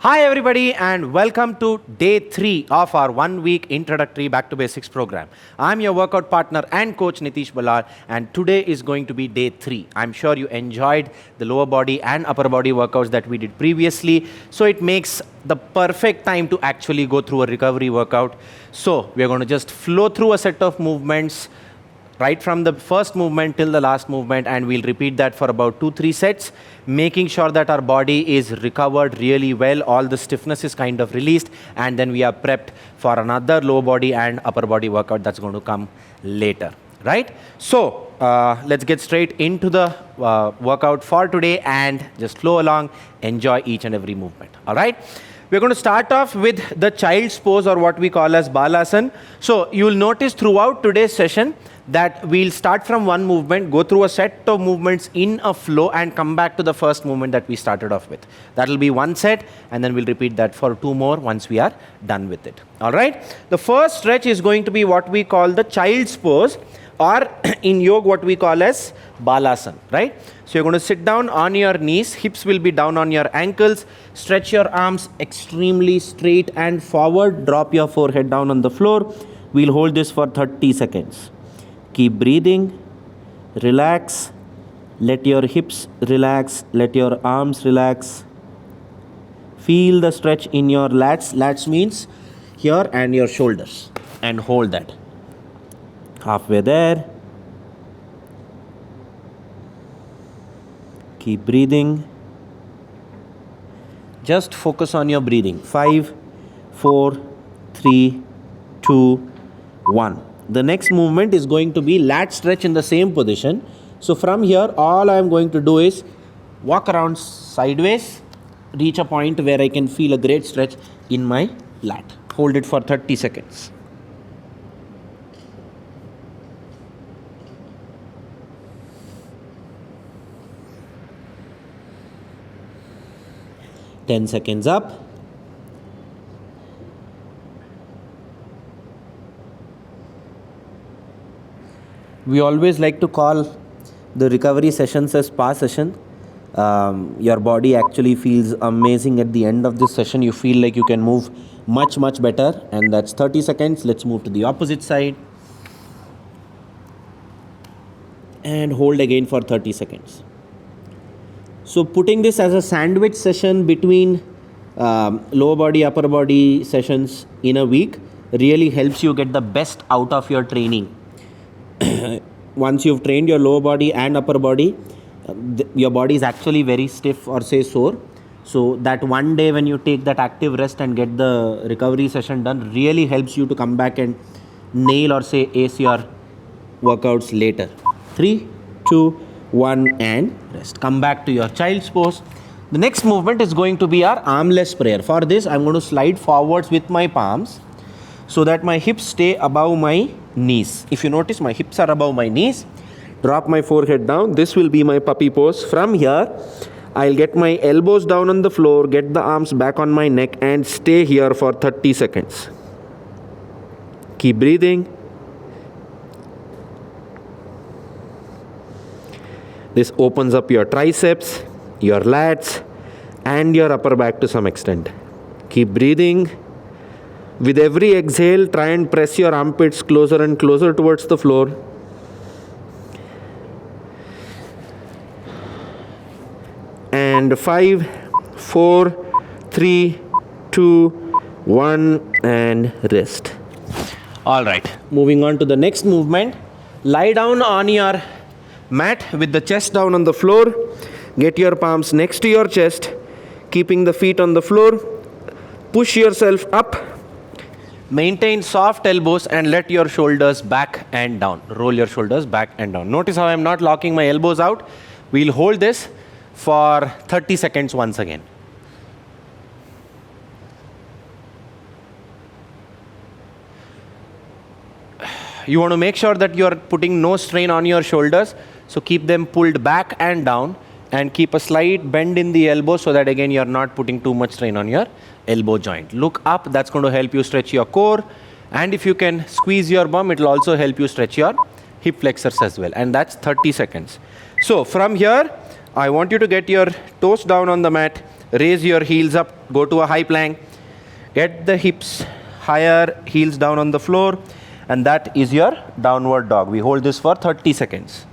Hi everybody and welcome to day 3 of our 1-week introductory back to basics program. I'm your workout partner and coach Nitish Balar, and today is going to be day 3. I'm sure you enjoyed the lower body and upper body workouts that we did previously, so it makes the perfect time to actually go through a recovery workout. So we're going to just flow through a set of movements right from the first movement till the last movement, and we'll repeat that for about 2-3 sets, making sure that our body is recovered really well, all the stiffness is kind of released, and then we are prepped for another lower body and upper body workout that's going to come later, right? So let's get straight into the workout for today and just flow along, enjoy each and every movement. All right, we're going to start off with the child's pose, or what we call as balasana. So you will notice throughout today's session that we'll start from one movement, go through a set of movements in a flow, and come back to the first movement that we started off with. That will be one set, and then we'll repeat that for 2 more once we are done with it. All right. The first stretch is going to be what we call the child's pose, or in yoga what we call as balasana, right? So you're going to sit down on your knees, hips will be down on your ankles, stretch your arms extremely straight and forward, drop your forehead down on the floor. We'll hold this for 30 seconds. Keep breathing, relax, let your hips relax, let your arms relax. Feel the stretch in your lats. Lats means here and your shoulders, and hold that. Halfway there. Keep breathing. Just focus on your breathing. 5, 4, 3, 2, 1. The next movement is going to be lat stretch in the same position. So from here, all I am going to do is walk around sideways, reach a point where I can feel a great stretch in my lat. Hold it for 30 seconds. Ten seconds up. We always like to call the recovery sessions as spa session. Your body actually feels amazing at the end of this session. You feel like you can move much better, and that's 30 seconds. Let's move to the opposite side and hold again for 30 seconds. So putting this as a sandwich session between lower body, upper body sessions in a week really helps you get the best out of your training. Once you've trained your lower body and upper body, your body is actually very stiff or say sore. So that one day when you take that active rest and get the recovery session done really helps you to come back and nail or say ace your workouts later. 3, 2, 1 and rest. Come back to your child's pose. The next movement is going to be our armless prayer. For this, I'm going to slide forwards with my palms so that my hips stay above my knees. If you notice, my hips are above my knees. Drop my forehead down. This will be my puppy pose. From here, I'll get my elbows down on the floor, get the arms back on my neck, and stay here for 30 seconds. Keep breathing. This opens up your triceps, your lats, and your upper back to some extent. Keep breathing. With every exhale, try and press your armpits closer and closer towards the floor. And 5, 4, 3, 2, 1 and rest. All right, moving on to the next movement. Lie down on your mat with the chest down on the floor. Get your palms next to your chest, keeping the feet on the floor. Push yourself up. Maintain soft elbows and let your shoulders back and down. Roll your shoulders back and down. Notice how I'm not locking my elbows out. We'll hold this for 30 seconds once again. You want to make sure that you're putting no strain on your shoulders. So keep them pulled back and down, and keep a slight bend in the elbow so that again you're not putting too much strain on your elbow joint. Look up. That's going to help you stretch your core. And if you can squeeze your bum, it will also help you stretch your hip flexors as well. And that's 30 seconds. So from here, I want you to get your toes down on the mat, Raise your heels up, go to a high plank. Get the hips higher, heels down on the floor. And that is your downward dog. We hold this for 30 seconds.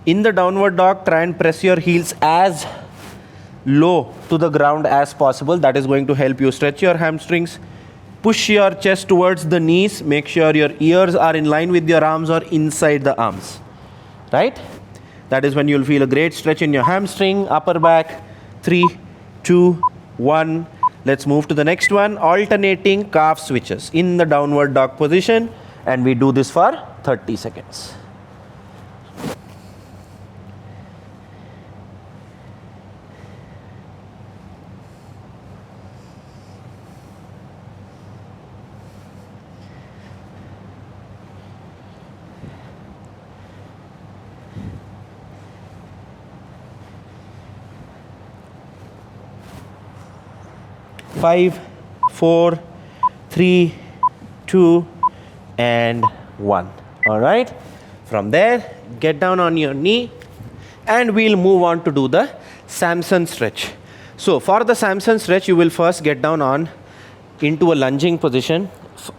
In the downward dog, try and press your heels as low to the ground as possible. That is going to help you stretch your hamstrings. Push your chest towards the knees. Make sure your ears are in line with your arms or inside the arms. Right? That is when you'll feel a great stretch in your hamstring, upper back. 3, 2, 1. Let's move to the next one. Alternating calf switches in the downward dog position. And we do this for 30 seconds. Five, 4, 3, 2, and 1. All right. From there, get down on your knee, and we'll move on to do the Samson stretch. So for the Samson stretch, you will first get down into a lunging position.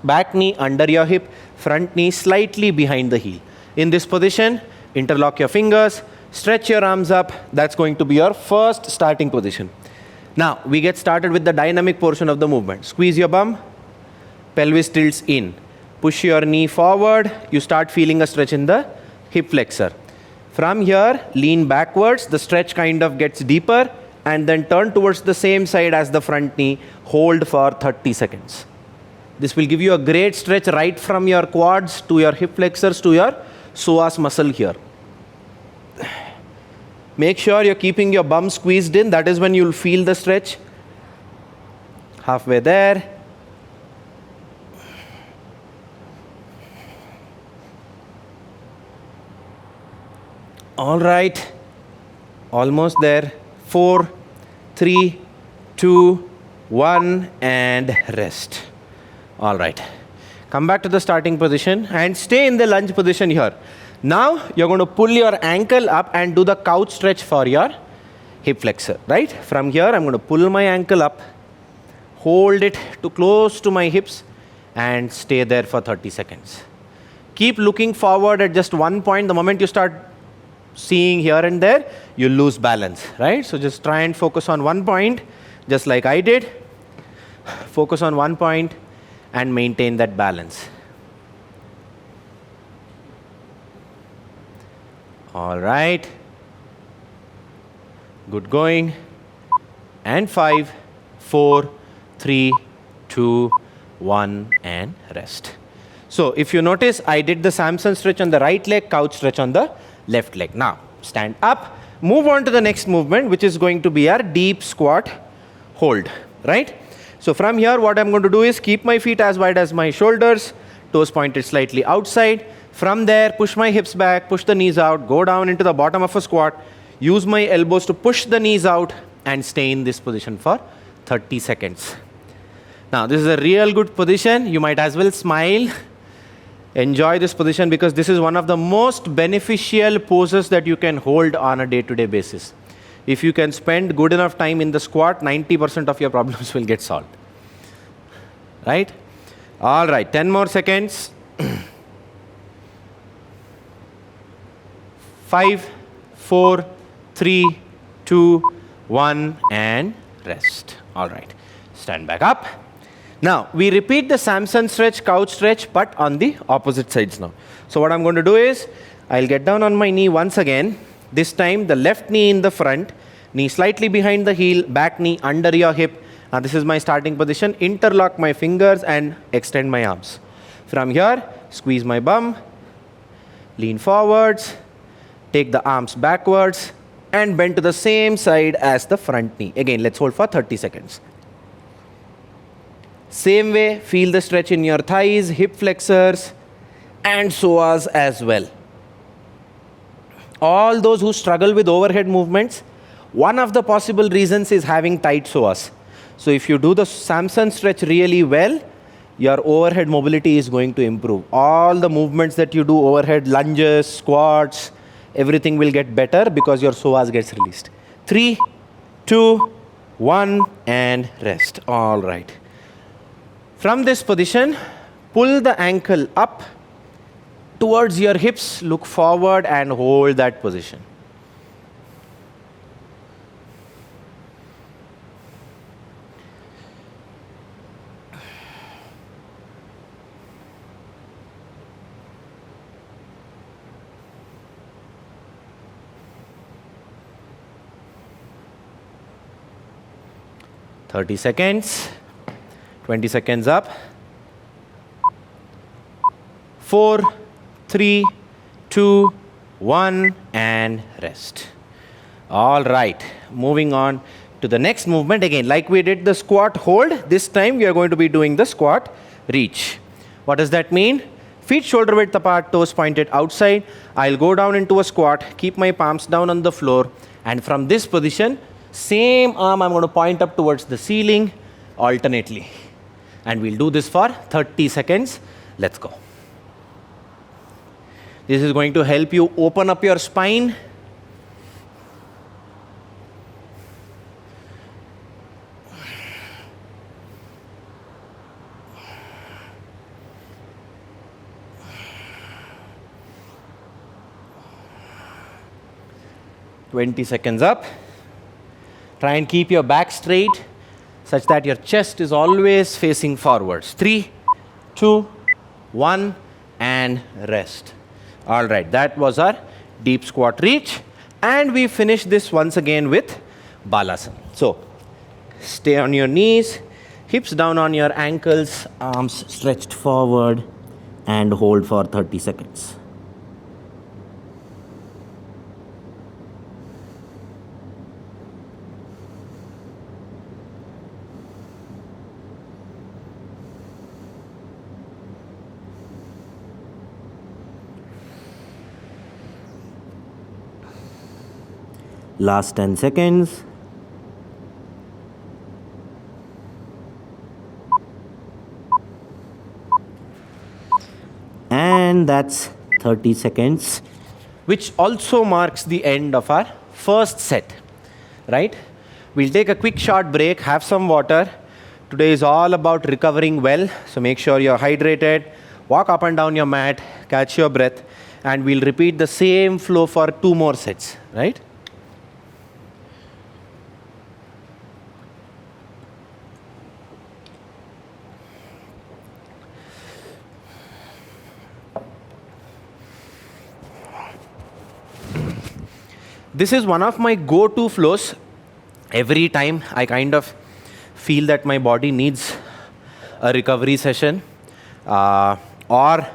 Back knee under your hip, front knee slightly behind the heel. In this position, interlock your fingers, stretch your arms up. That's going to be your first starting position. Now, we get started with the dynamic portion of the movement. Squeeze your bum, pelvis tilts in. Push your knee forward, you start feeling a stretch in the hip flexor. From here, lean backwards, the stretch kind of gets deeper, and then turn towards the same side as the front knee. Hold for 30 seconds. This will give you a great stretch right from your quads to your hip flexors to your psoas muscle here. Make sure you're keeping your bum squeezed in. That is when you'll feel the stretch. Halfway there. All right. Almost there. 4, 3, 2, 1, and rest. All right. Come back to the starting position and stay in the lunge position here. Now, you're going to pull your ankle up and do the couch stretch for your hip flexor, right? From here, I'm going to pull my ankle up, hold it to close to my hips, and stay there for 30 seconds. Keep looking forward at just one point. The moment you start seeing here and there, you lose balance, right? So just try and focus on one point, just like I did. Focus on one point and maintain that balance. All right. Good going. And 5, 4, 3, 2, 1, and rest. So if you notice, I did the Samson stretch on the right leg, couch stretch on the left leg. Now, stand up. Move on to the next movement, which is going to be our deep squat hold, right? So from here, what I'm going to do is keep my feet as wide as my shoulders, toes pointed slightly outside. From there, push my hips back, push the knees out, go down into the bottom of a squat, use my elbows to push the knees out, and stay in this position for 30 seconds. Now, this is a real good position. You might as well smile. Enjoy this position because this is one of the most beneficial poses that you can hold on a day-to-day basis. If you can spend good enough time in the squat, 90% of your problems will get solved. Right? All right, 10 more seconds. 5, 4, 3, 2, 1, and rest. All right. Stand back up. Now, we repeat the Samson stretch, couch stretch, but on the opposite sides now. So what I'm going to do is, I'll get down on my knee once again. This time, the left knee in the front, knee slightly behind the heel, back knee under your hip. Now, this is my starting position. Interlock my fingers and extend my arms. From here, squeeze my bum, lean forwards, take the arms backwards, and bend to the same side as the front knee. Again, let's hold for 30 seconds. Same way, feel the stretch in your thighs, hip flexors, and psoas as well. All those who struggle with overhead movements, one of the possible reasons is having tight psoas. So if you do the Samson stretch really well, your overhead mobility is going to improve. All the movements that you do, overhead lunges, squats, everything will get better because your psoas gets released. 3, 2, 1, and rest. All right. From this position, pull the ankle up towards your hips, look forward and hold that position. Thirty seconds, 20 seconds up. 4, 3, 2, 1, and rest. All right, moving on to the next movement. Again, like we did the squat hold, this time we are going to be doing the squat reach. What does that mean? Feet shoulder width apart, toes pointed outside. I'll go down into a squat, keep my palms down on the floor, and from this position, same arm I'm going to point up towards the ceiling alternately. And we'll do this for 30 seconds. Let's go. This is going to help you open up your spine. Twenty seconds up. Try and keep your back straight such that your chest is always facing forwards. 3, 2, 1, and rest. All right, that was our deep squat reach. And we finish this once again with balasana. So, stay on your knees, hips down on your ankles, arms stretched forward, and hold for 30 seconds. Last 10 seconds. And that's 30 seconds, which also marks the end of our first set, right? We'll take a quick short break, have some water. Today is all about recovering well, so make sure you're hydrated. Walk up and down your mat, catch your breath, and we'll repeat the same flow for 2 more sets, right? This is one of my go-to flows. Every time I kind of feel that my body needs a recovery session, or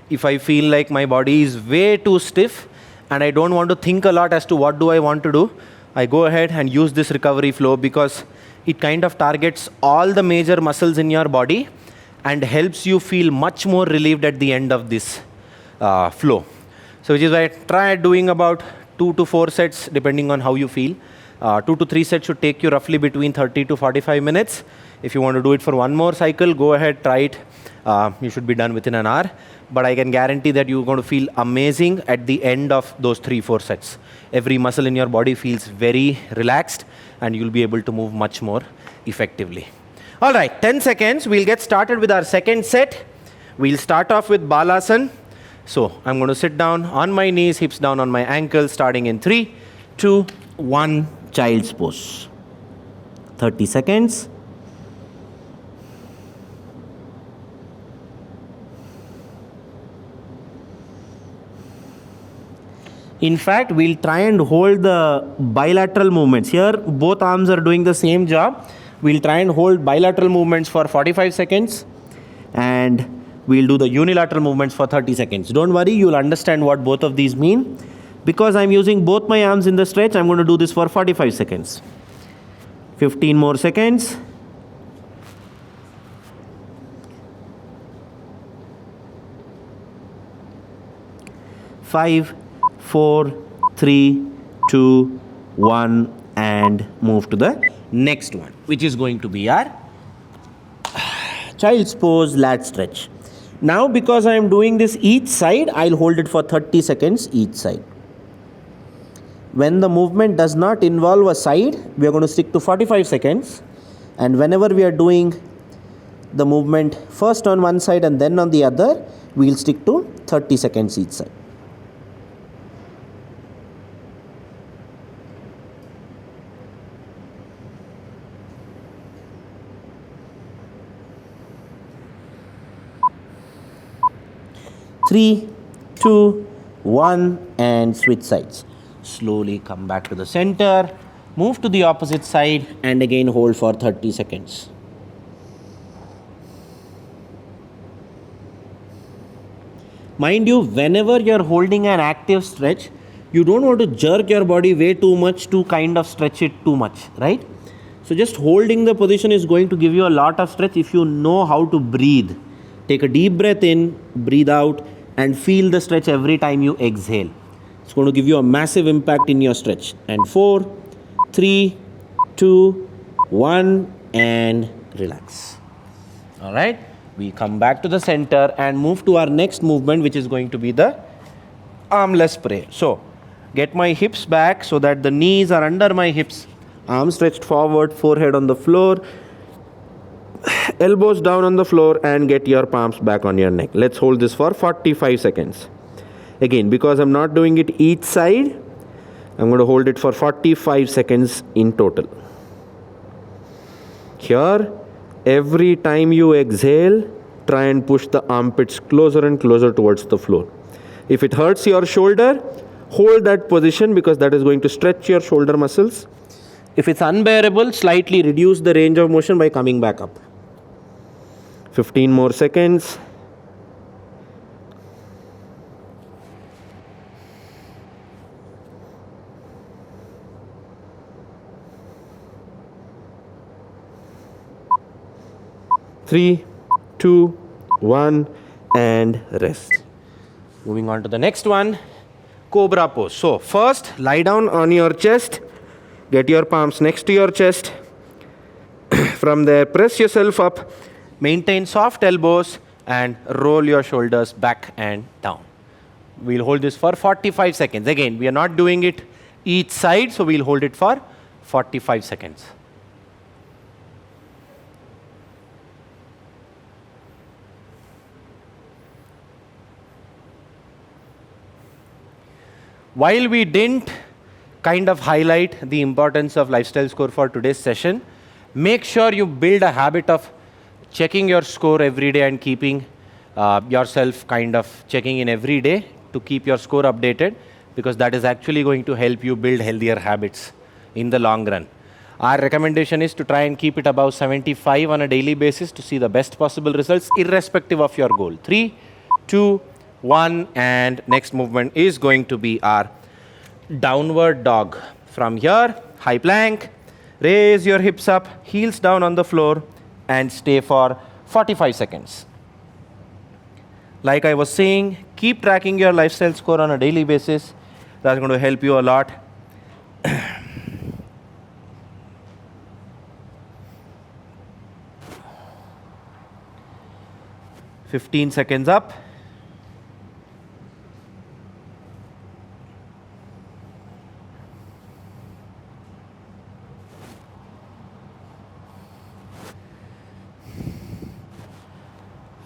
if I feel like my body is way too stiff and I don't want to think a lot as to what do I want to do, I go ahead and use this recovery flow because it kind of targets all the major muscles in your body and helps you feel much more relieved at the end of this flow. So which is why I try doing about 2 to 4 sets depending on how you feel. 2 to 3 sets should take you roughly between 30 to 45 minutes. If you want to do it for one more cycle, go ahead, try it. You should be done within an hour. But I can guarantee that you're going to feel amazing at the end of those 3-4 sets. Every muscle in your body feels very relaxed and you'll be able to move much more effectively. All right, 10 seconds. We'll get started with our second set. We'll start off with balasana. So I'm going to sit down on my knees, hips down on my ankles, starting in 3, 2, 1, child's pose. 30 seconds. In fact, we'll try and hold the bilateral movements. Here, both arms are doing the same job. We'll try and hold bilateral movements for 45 seconds. And we'll do the unilateral movements for 30 seconds. Don't worry, you'll understand what both of these mean. Because I'm using both my arms in the stretch, I'm going to do this for 45 seconds. 15 more seconds. Five, 4, 3, 2, 1, and move to the next one, which is going to be our Child's pose, lat stretch. Now because I am doing this each side, I'll hold it for 30 seconds each side. When the movement does not involve a side, we are going to stick to 45 seconds. And whenever we are doing the movement first on one side and then on the other, we'll stick to 30 seconds each side. Three, two, one, and switch sides. Slowly come back to the center, move to the opposite side, and again hold for 30 seconds. Mind you, whenever you're holding an active stretch, you don't want to jerk your body way too much to kind of stretch it too much, right? So just holding the position is going to give you a lot of stretch if you know how to breathe. Take a deep breath in, breathe out, and feel the stretch every time you exhale. It's going to give you a massive impact in your stretch. And 4, 3, 2, 1, and relax. All right. We come back to the center and move to our next movement, which is going to be the armless prayer. So get my hips back so that the knees are under my hips. Arms stretched forward, forehead on the floor, elbows down on the floor, and get your palms back on your neck. Let's hold this for 45 seconds. Again, because I'm not doing it each side, I'm going to hold it for 45 seconds in total. Here, every time you exhale, try and push the armpits closer and closer towards the floor. If it hurts your shoulder, hold that position because that is going to stretch your shoulder muscles. If it's unbearable, slightly reduce the range of motion by coming back up. 15 more seconds. Three, two, one, and rest. Moving on to the next one, cobra pose. So first, lie down on your chest. Get your palms next to your chest. From there, press yourself up. Maintain soft elbows and roll your shoulders back and down. We'll hold this for 45 seconds. Again, we are not doing it each side, so we'll hold it for 45 seconds. While we didn't kind of highlight the importance of lifestyle score for today's session, make sure you build a habit of checking your score every day and keeping yourself kind of checking in every day to keep your score updated, because that is actually going to help you build healthier habits in the long run. Our recommendation is to try and keep it above 75 on a daily basis to see the best possible results irrespective of your goal. 3, 2, 1, and next movement is going to be our downward dog. From here, high plank, raise your hips up, heels down on the floor, and stay for 45 seconds. Like I was saying, keep tracking your lifestyle score on a daily basis. That's going to help you a lot. 15 seconds up.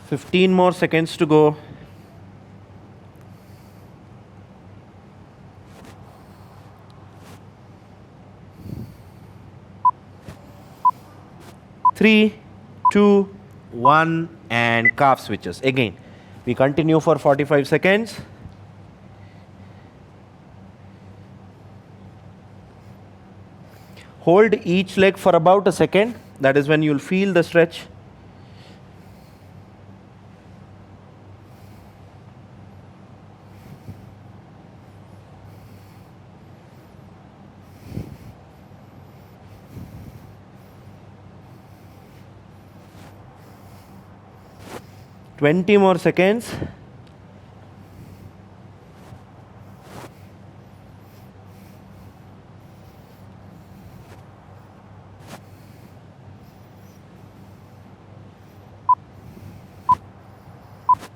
Fifteen more seconds to go. Three, two, one, and calf switches. Again, we continue for 45 seconds. Hold each leg for about a second. That is when you'll feel the stretch. Twenty more seconds.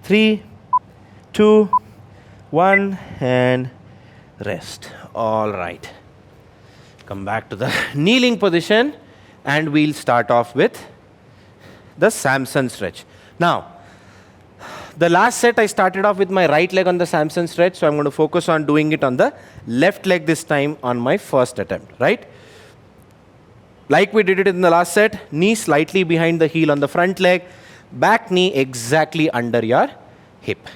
3, 2, 1, and rest. All right. Come back to the kneeling position, and we'll start off with the Samson stretch. Now, the last set I started off with my right leg on the Samson stretch, so I'm going to focus on doing it on the left leg this time on my first attempt, right? Like we did it in the last set, knee slightly behind the heel on the front leg, back knee exactly under your hip.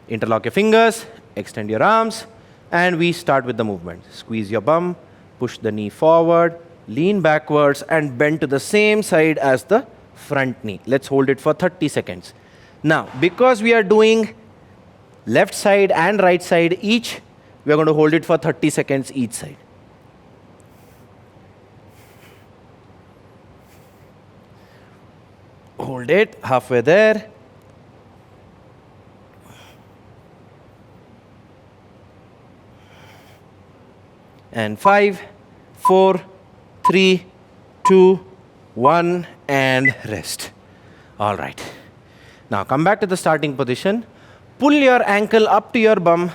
Interlock your fingers, extend your arms, and we start with the movement. Squeeze your bum, push the knee forward, lean backwards, and bend to the same side as the front knee. Let's hold it for 30 seconds. Now, because we are doing left side and right side each, we are going to hold it for 30 seconds each side. Hold it halfway there. And 5, 4, 3, 2, 1, and rest. All right. Now come back to the starting position. Pull your ankle up to your bum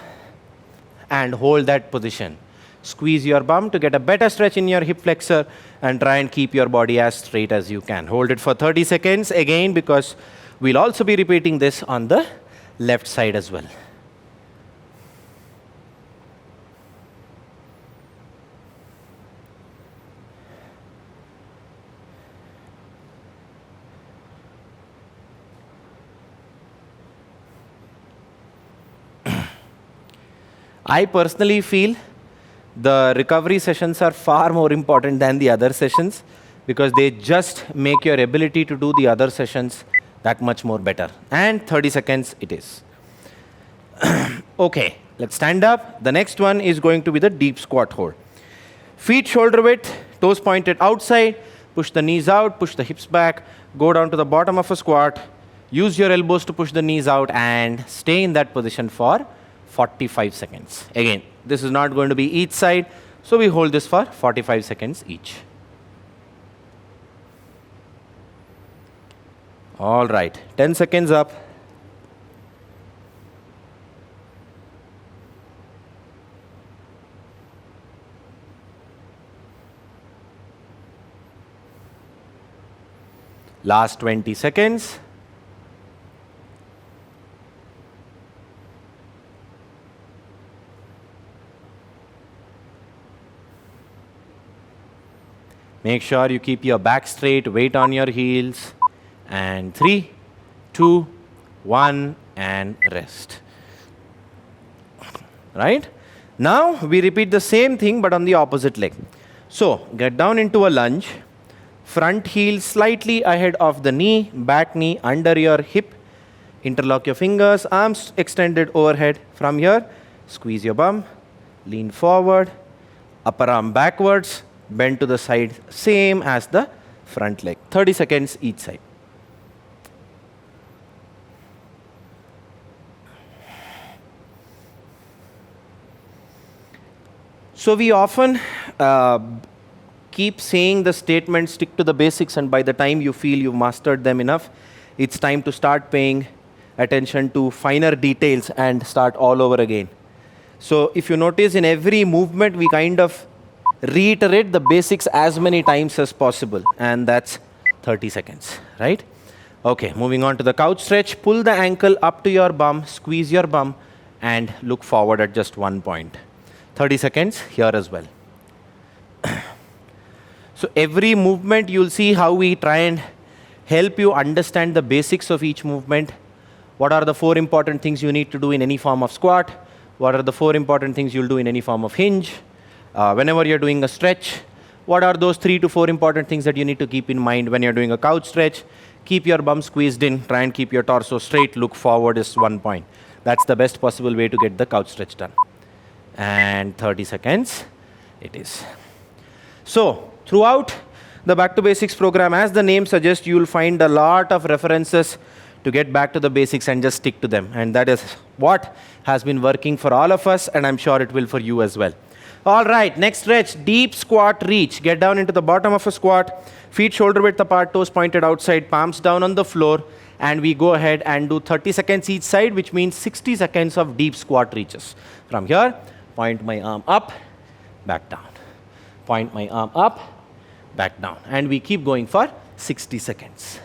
and hold that position. Squeeze your bum to get a better stretch in your hip flexor and try and keep your body as straight as you can. Hold it for 30 seconds again, because we'll also be repeating this on the left side as well. I personally feel the recovery sessions are far more important than the other sessions, because they just make your ability to do the other sessions that much more better. And 30 seconds it is. Okay, let's stand up. The next one is going to be the deep squat hold. Feet shoulder width, toes pointed outside, push the knees out, push the hips back, go down to the bottom of a squat, use your elbows to push the knees out, and stay in that position for 45 seconds. Again, this is not going to be each side, so we hold this for 45 seconds each. All right, 10 seconds up. Last 20 seconds. Make sure you keep your back straight, weight on your heels. And 3, 2, 1, and rest. Right? Now we repeat the same thing but on the opposite leg. So get down into a lunge. Front heel slightly ahead of the knee, back knee under your hip. Interlock your fingers, arms extended overhead. From here, squeeze your bum, lean forward, upper arm backwards, bend to the side, same as the front leg. 30 seconds each side. So we often keep saying the statement, stick to the basics, and by the time you feel you've mastered them enough, it's time to start paying attention to finer details and start all over again. So if you notice, in every movement we kind of reiterate the basics as many times as possible, and that's 30 seconds, right? Okay, moving on to the couch stretch. Pull the ankle up to your bum, squeeze your bum, and look forward at just one point. 30 seconds here as well. So every movement, you'll see how we try and help you understand the basics of each movement. What are the 4 important things you need to do in any form of squat? What are the 4 important things you'll do in any form of hinge? Whenever you're doing a stretch, what are those 3 to 4 important things that you need to keep in mind when you're doing a couch stretch? Keep your bum squeezed in, try and keep your torso straight, look forward is one point. That's the best possible way to get the couch stretch done. And 30 seconds it is. So throughout the Back to Basics program, as the name suggests, you will find a lot of references to get back to the basics and just stick to them. And that is what has been working for all of us, and I'm sure it will for you as well. All right, next stretch, deep squat reach. Get down into the bottom of a squat, feet shoulder width apart, toes pointed outside, palms down on the floor, and we go ahead and do 30 seconds each side, which means 60 seconds of deep squat reaches. From here, point my arm up, back down. Point my arm up, back down. And we keep going for 60 seconds.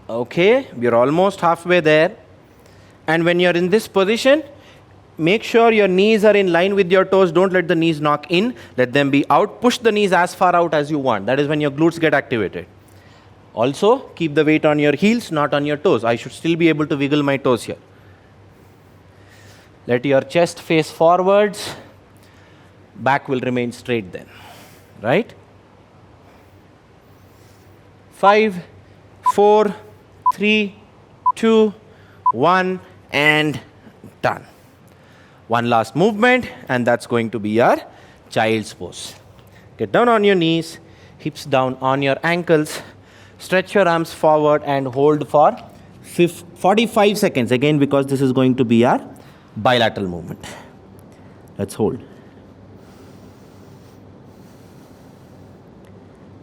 Okay, we're almost halfway there. And when you're in this position, make sure your knees are in line with your toes. Don't let the knees knock in. Let them be out. Push the knees as far out as you want. That is when your glutes get activated. Also, keep the weight on your heels, not on your toes. I should still be able to wiggle my toes here. Let your chest face forwards. Back will remain straight then. Right? 5, 4, 3, 2, 1, and done. One last movement, and that's going to be your child's pose. Get down on your knees, hips down on your ankles, stretch your arms forward and hold for 45 seconds. Again, because this is going to be our bilateral movement. Let's hold.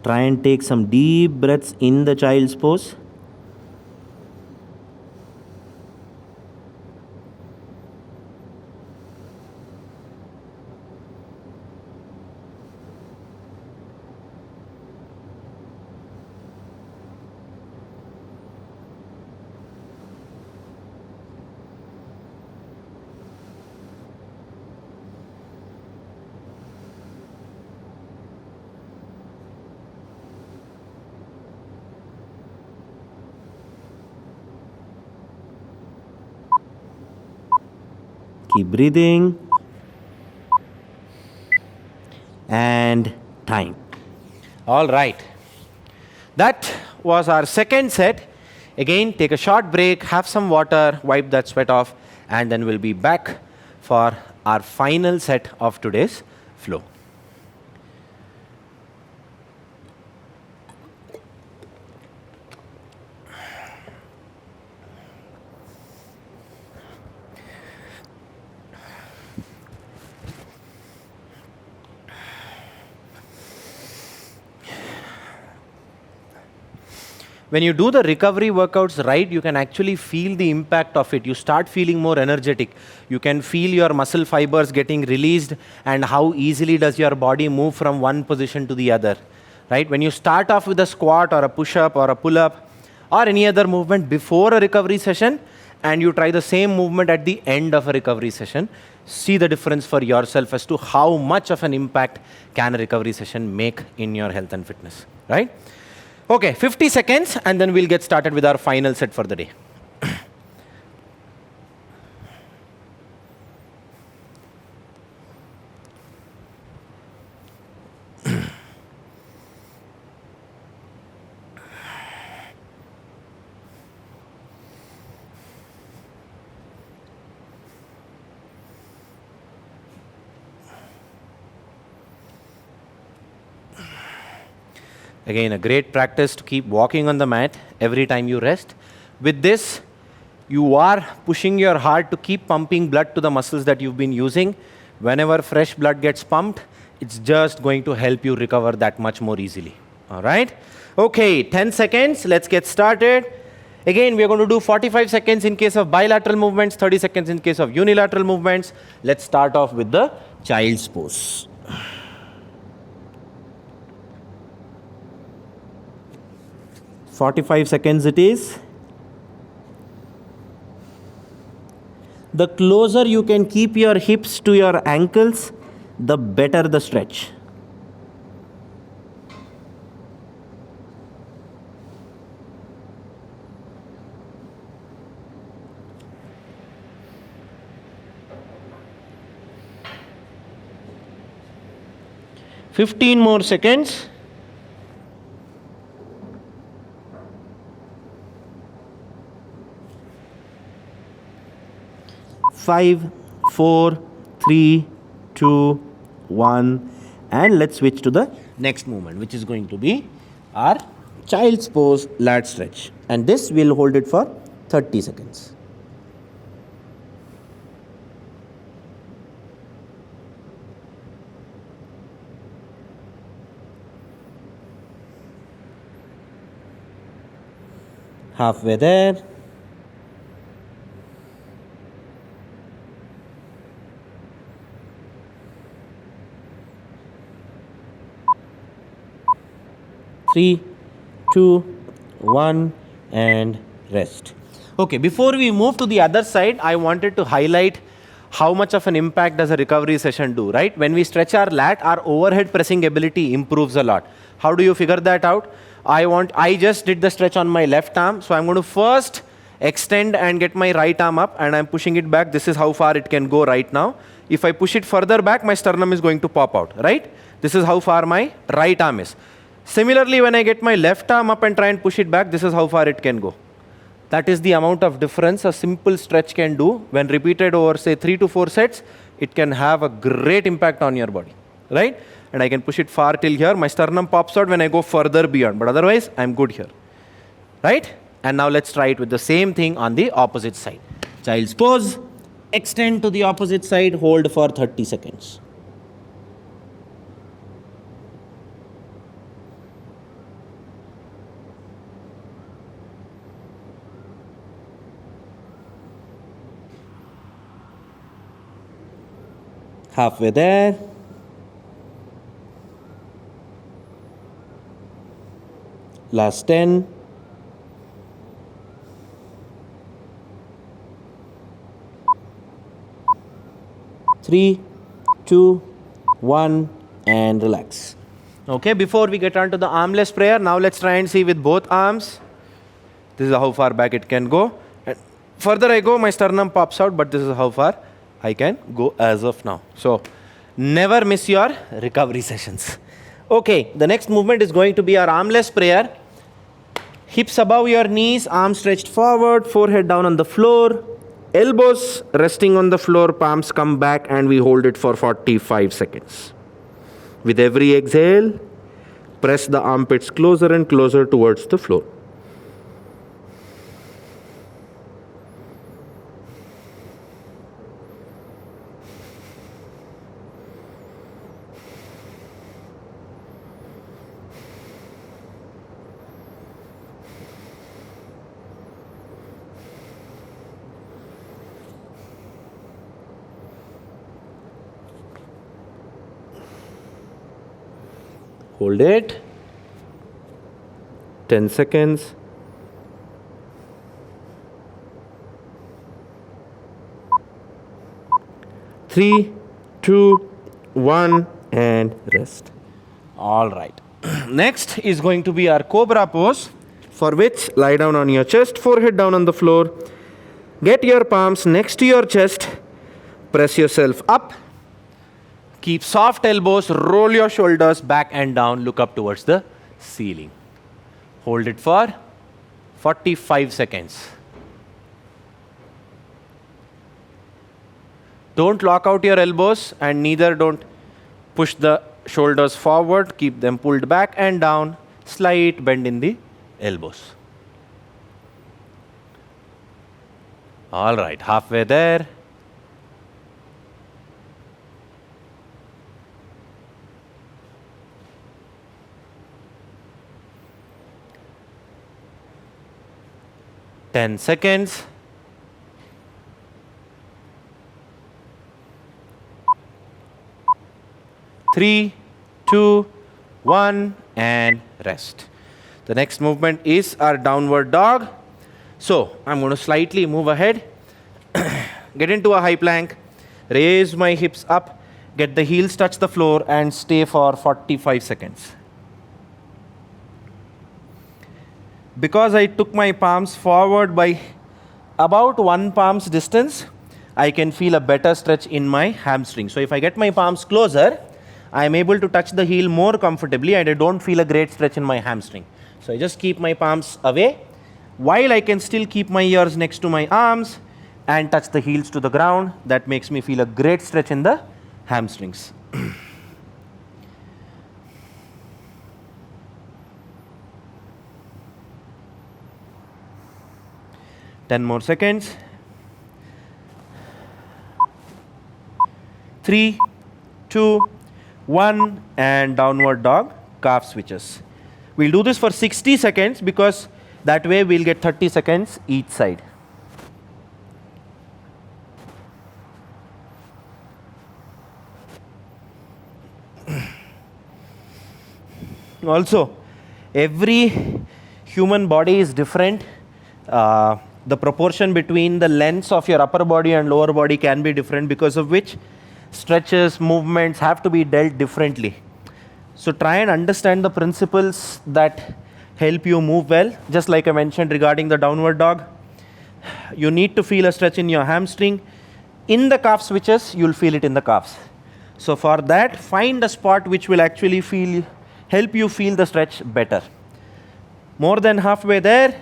Try and take some deep breaths in the child's pose. Keep breathing. And time. All right. That was our second set. Again, take a short break, have some water, wipe that sweat off, and then we'll be back for our final set of today's flow. When you do the recovery workouts right, you can actually feel the impact of it. You start feeling more energetic. You can feel your muscle fibers getting released and how easily does your body move from one position to the other. Right? When you start off with a squat or a push-up or a pull-up or any other movement before a recovery session and you try the same movement at the end of a recovery session, see the difference for yourself as to how much of an impact can a recovery session make in your health and fitness. Right? Okay, 50 seconds and then we'll get started with our final set for the day. Again, a great practice to keep walking on the mat every time you rest. With this, you are pushing your heart to keep pumping blood to the muscles that you've been using. Whenever fresh blood gets pumped, it's just going to help you recover that much more easily. All right? Okay, 10 seconds. Let's get started. Again, we are going to do 45 seconds in case of bilateral movements, 30 seconds in case of unilateral movements. Let's start off with the child's pose. "45 seconds it is. The closer you can keep your hips to your ankles, the better the stretch. "15 more seconds. 5, 4, 3, 2, 1, and let's switch to the next movement, which is going to be our child's pose lat stretch, and this will hold it for 30 seconds. Halfway there. Three, two, one, and rest. Okay, before we move to the other side, I wanted to highlight how much of an impact does a recovery session do, right? When we stretch our lat, our overhead pressing ability improves a lot. How do you figure that out? I just did the stretch on my left arm, so I'm going to first extend and get my right arm up, and I'm pushing it back. This is how far it can go right now. If I push it further back, my sternum is going to pop out, right? This is how far my right arm is. Similarly, when I get my left arm up and try and push it back, this is how far it can go. That is the amount of difference a simple stretch can do. When repeated over, say, 3 to 4 sets, it can have a great impact on your body, right? And I can push it far till here. My sternum pops out when I go further beyond, but otherwise, I'm good here, right? And now let's try it with the same thing on the opposite side. Child's pose, extend to the opposite side, hold for 30 seconds. Halfway there. Last 10. Three, two, one, and relax. Okay, before we get on to the armless prayer, now let's try and see with both arms. This is how far back it can go. And further I go, my sternum pops out, but this is how far I can go as of now. So never miss your recovery sessions. Okay, the next movement is going to be our armless prayer. Hips above your knees, arms stretched forward, forehead down on the floor, elbows resting on the floor, palms come back, and we hold it for 45 seconds. With every exhale, press the armpits closer and closer towards the floor. Hold it. 10 seconds. Three, two, one, and rest. All right. Next is going to be our cobra pose, for which lie down on your chest, forehead down on the floor. Get your palms next to your chest. Press yourself up. Keep soft elbows, roll your shoulders back and down, look up towards the ceiling. Hold it for 45 seconds. Don't lock out your elbows, and neither don't push the shoulders forward. Keep them pulled back and down, slight bend in the elbows. All right, halfway there. Ten seconds. Three, two, one, and rest. The next movement is our downward dog. So I'm going to slightly move ahead, get into a high plank, raise my hips up, get the heels touch the floor, and stay for 45 seconds. Because I took my palms forward by about one palm's distance, I can feel a better stretch in my hamstring. So if I get my palms closer, I am able to touch the heel more comfortably, and I don't feel a great stretch in my hamstring. So I just keep my palms away, while I can still keep my ears next to my arms and touch the heels to the ground. That makes me feel a great stretch in the hamstrings. 10 more seconds. 3, 2, 1, and downward dog, calf switches. We'll do this for 60 seconds because that way we'll get 30 seconds each side. Also, every human body is different. The proportion between the lengths of your upper body and lower body can be different, because of which stretches, movements have to be dealt differently. So try and understand the principles that help you move well. Just like I mentioned regarding the downward dog, you need to feel a stretch in your hamstring. In the calf switches, you'll feel it in the calves. So for that, find a spot which will actually help you feel the stretch better. More than halfway there.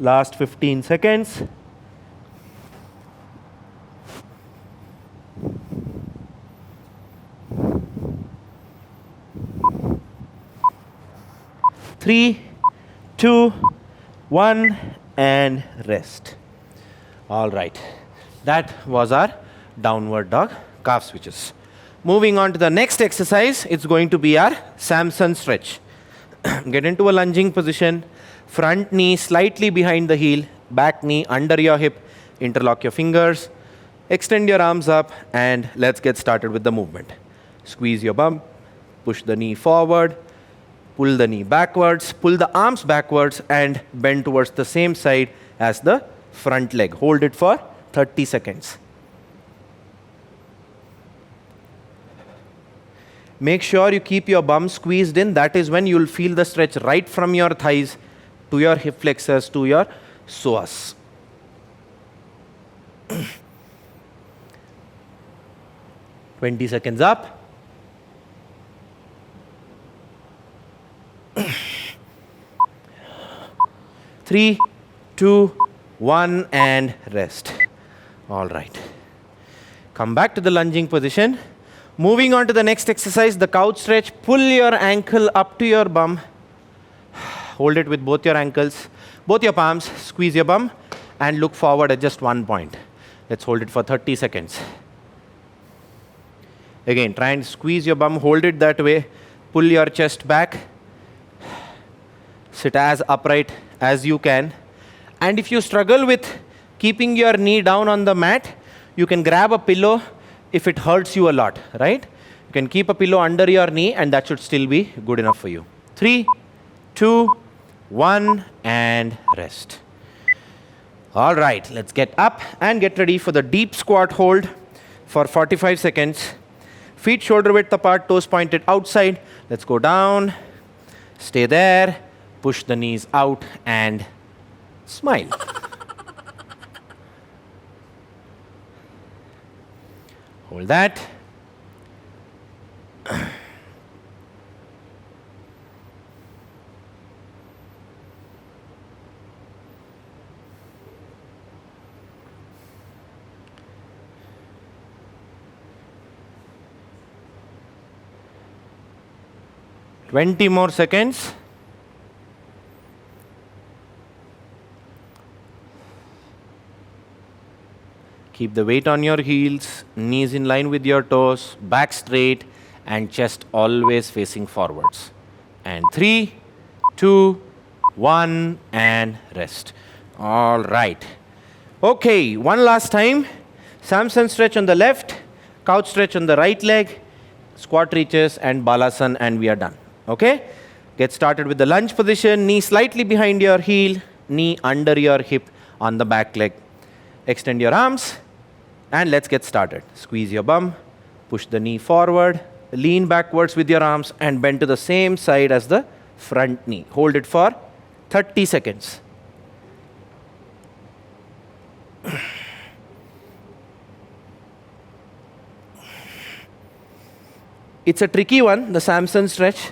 Last 15 seconds. Three, 2, 1, and rest. All right. That was our downward dog calf switches. Moving on to the next exercise, it's going to be our Samson stretch. Get into a lunging position, front knee slightly behind the heel, back knee under your hip, interlock your fingers, extend your arms up, and let's get started with the movement. Squeeze your bum, push the knee forward, pull the knee backwards, pull the arms backwards, and bend towards the same side as the front leg. Hold it for 30 seconds. Make sure you keep your bum squeezed in. That is when you'll feel the stretch right from your thighs to your hip flexors to your psoas. 20 seconds up. 3, 2, 1, and rest. All right. Come back to the lunging position. Moving on to the next exercise, the couch stretch. Pull your ankle up to your bum. Hold it with both your ankles, both your palms. Squeeze your bum and look forward at just one point. Let's hold it for 30 seconds. Again, try and squeeze your bum. Hold it that way. Pull your chest back. Sit as upright as you can. And if you struggle with keeping your knee down on the mat, you can grab a pillow if it hurts you a lot, right? You can keep a pillow under your knee and that should still be good enough for you. 3, 2, 1, and rest. All right, let's get up and get ready for the deep squat hold for 45 seconds. Feet shoulder width apart, toes pointed outside. Let's go down, stay there, push the knees out and smile. Hold that. Twenty more seconds. Keep the weight on your heels, knees in line with your toes, back straight, and chest always facing forwards. And 3, 2, 1, and rest. All right. Okay, one last time. Samson stretch on the left, couch stretch on the right leg, squat reaches, and balasan, and we are done. Okay? Get started with the lunge position, knee slightly behind your heel, knee under your hip on the back leg. Extend your arms. And let's get started. Squeeze your bum, push the knee forward, lean backwards with your arms and bend to the same side as the front knee. Hold it for 30 seconds. It's a tricky one, the Samson stretch.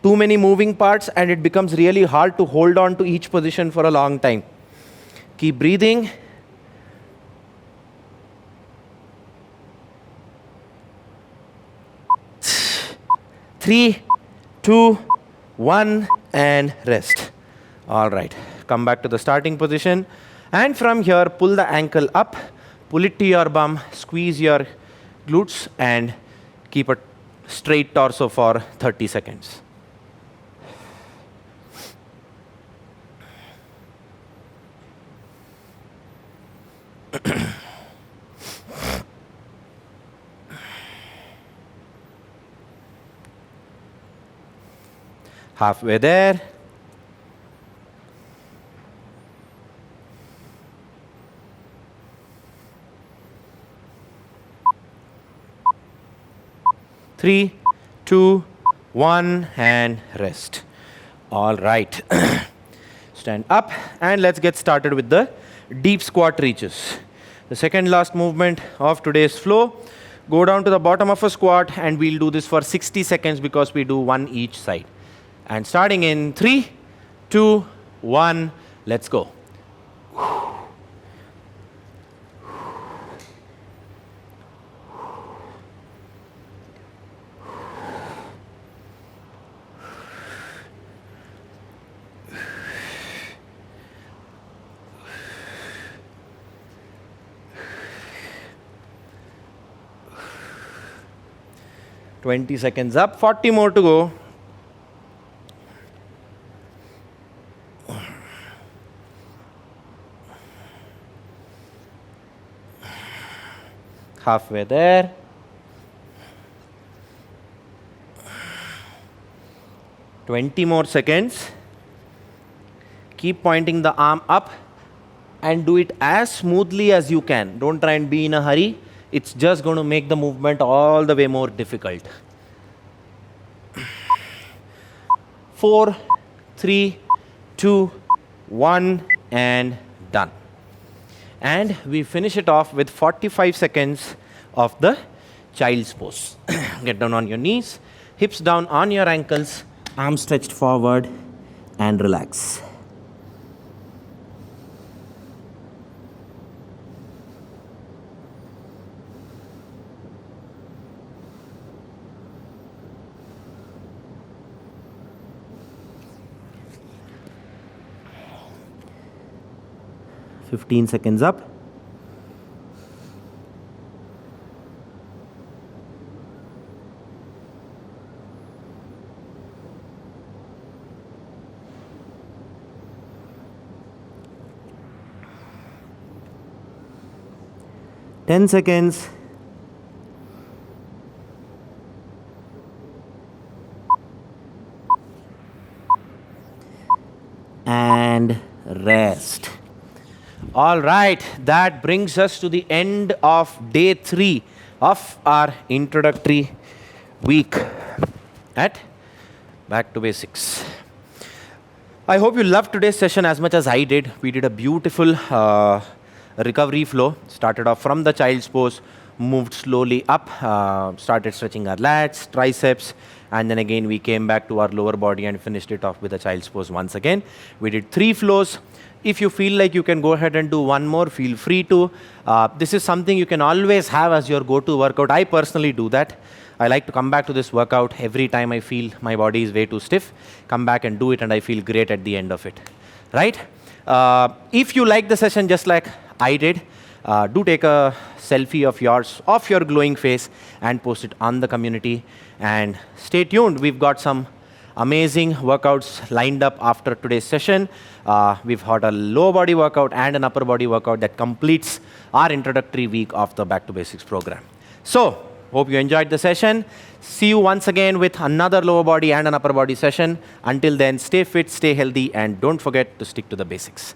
Too many moving parts and it becomes really hard to hold on to each position for a long time. Keep breathing. 3, 2, 1, and rest. All right, come back to the starting position. And from here, pull the ankle up, pull it to your bum, squeeze your glutes, and keep a straight torso for 30 seconds. Halfway there. Three, 2, 1, and rest. All right. Stand up and let's get started with the deep squat reaches. The second last movement of today's flow. Go down to the bottom of a squat and we'll do this for 60 seconds because we do one each side. And starting in 3, 2, 1, let's go. 20 seconds up, 40 more to go. Halfway there. Twenty more seconds. Keep pointing the arm up and do it as smoothly as you can. Don't try and be in a hurry. It's just going to make the movement all the way more difficult. 4, 3, 2, 1, and done. And we finish it off with 45 seconds of the child's pose. Get down on your knees, hips down on your ankles, arms stretched forward, and relax. Fifteen seconds up. Ten seconds. And rest. All right, that brings us to the end of day 3 of our introductory week at Back to Basics. I hope you loved today's session as much as I did. We did a beautiful recovery flow. Started off from the child's pose, moved slowly up, started stretching our lats, triceps, and then again we came back to our lower body and finished it off with the child's pose once again. We did 3 flows. If you feel like you can go ahead and do one more, feel free to. This is something you can always have as your go-to workout. I personally do that. I like to come back to this workout every time I feel my body is way too stiff. Come back and do it and I feel great at the end of it. Right? If you like the session just like I did, do take a selfie of yours, of your glowing face, and post it on the community. And stay tuned. We've got some amazing workouts lined up after today's session. We've got a lower body workout and an upper body workout that completes our introductory week of the Back to Basics program. So, hope you enjoyed the session. See you once again with another lower body and an upper body session. Until then, stay fit, stay healthy, and don't forget to stick to the basics.